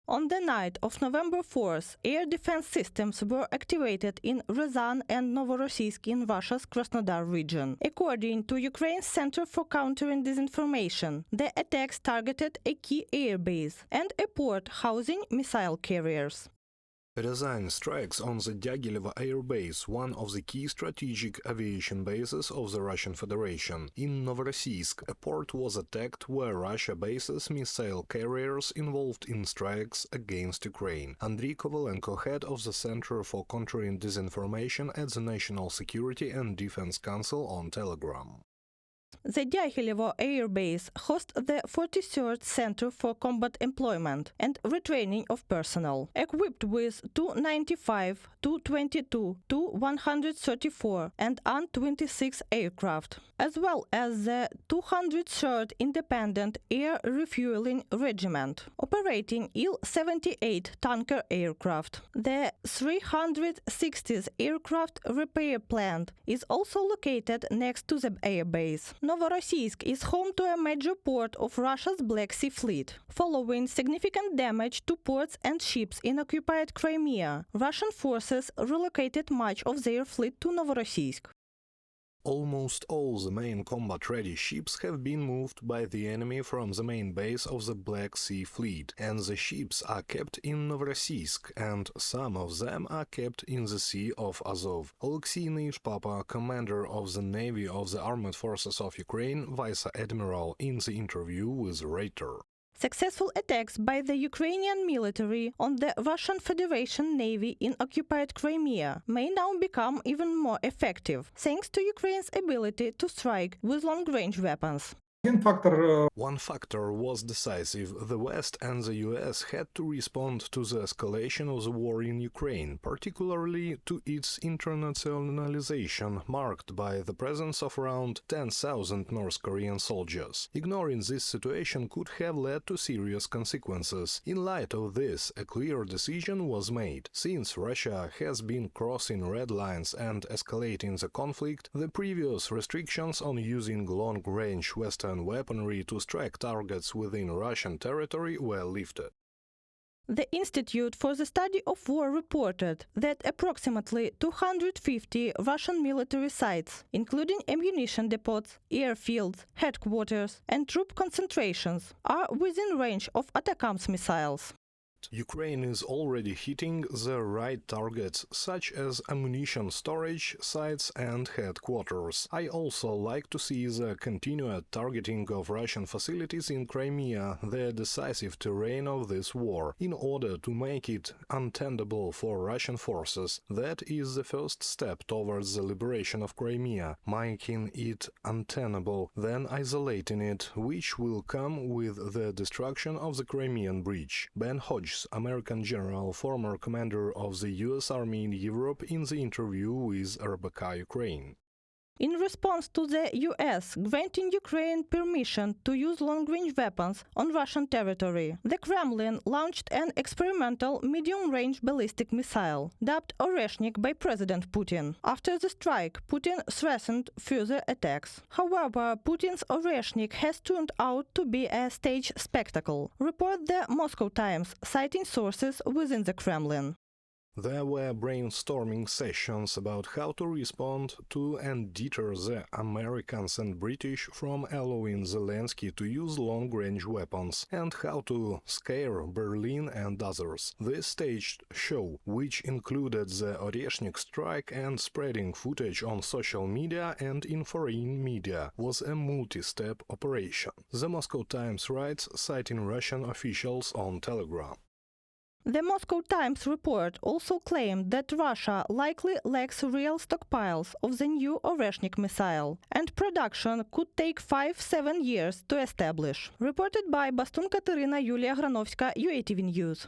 On the night of November 4th, air defense systems were activated in Ryazan and Novorossiysk in Russia's Krasnodar region. According to Ukraine's Center for Countering Disinformation, the attacks targeted a key airbase and a port housing missile carriers. Ryazan strikes on the Dyagilevo airbase, one of the key strategic aviation bases of the Russian Federation. In Novorossiysk, a port was attacked where Russia bases missile carriers involved in strikes against Ukraine. Andriy Kovalenko, head of the Center for Countering Disinformation at the National Security and Defense Council, on Telegram. The Dyagilevo Air Base hosts the 43rd Center for Combat Employment and Retraining of Personnel, equipped with Tu-95, Tu-22, Tu-134 and An-26 aircraft, as well as the 203rd Independent Air Refueling Regiment, operating Il-78 tanker aircraft. The 360th Aircraft Repair Plant is also located next to the airbase. Novorossiysk is home to a major port of Russia's Black Sea Fleet. Following significant damage to ports and ships in occupied Crimea, Russian forces relocated much of their fleet to Novorossiysk. Almost all the main combat-ready ships have been moved by the enemy from the main base of the Black Sea Fleet, and the ships are kept in Novorossiysk, and some of them are kept in the Sea of Azov. Oleksiy Nyshpapa, commander of the Navy of the Armed Forces of Ukraine, Vice Admiral, in the interview with Reuters. Successful attacks by the Ukrainian military on the Russian Federation Navy in occupied Crimea may now become even more effective, thanks to Ukraine's ability to strike with long-range weapons. One factor was decisive. The West and the US had to respond to the escalation of the war in Ukraine, particularly to its internationalization, marked by the presence of around 10,000 North Korean soldiers. Ignoring this situation could have led to serious consequences. In light of this, a clear decision was made. Since Russia has been crossing red lines and escalating the conflict, the previous restrictions on using long-range Western weaponry to strike targets within Russian territory were lifted. The Institute for the Study of War reported that approximately 250 Russian military sites, including ammunition depots, airfields, headquarters and troop concentrations, are within range of ATACMS missiles. Ukraine is already hitting the right targets, such as ammunition storage sites and headquarters. I also like to see the continued targeting of Russian facilities in Crimea, the decisive terrain of this war, in order to make it untenable for Russian forces. That is the first step towards the liberation of Crimea, making it untenable, then isolating it, which will come with the destruction of the Crimean Bridge. Ben Hodges, American general, former commander of the US Army in Europe, in the interview with RBK Ukraine. In response to the US granting Ukraine permission to use long-range weapons on Russian territory, the Kremlin launched an experimental medium-range ballistic missile, dubbed Oreshnik by President Putin. After the strike, Putin threatened further attacks. However, Putin's Oreshnik has turned out to be a stage spectacle, report the Moscow Times, citing sources within the Kremlin. There were brainstorming sessions about how to respond to and deter the Americans and British from allowing Zelensky to use long-range weapons, and how to scare Berlin and others. This staged show, which included the Oreshnik strike and spreading footage on social media and in foreign media, was a multi-step operation. The Moscow Times writes, citing Russian officials on Telegram. The Moscow Times report also claimed that Russia likely lacks real stockpiles of the new Oreshnik missile, and production could take 5-7 years to establish. Reported by Bastun Katerina Yulia Granovska, UATV News.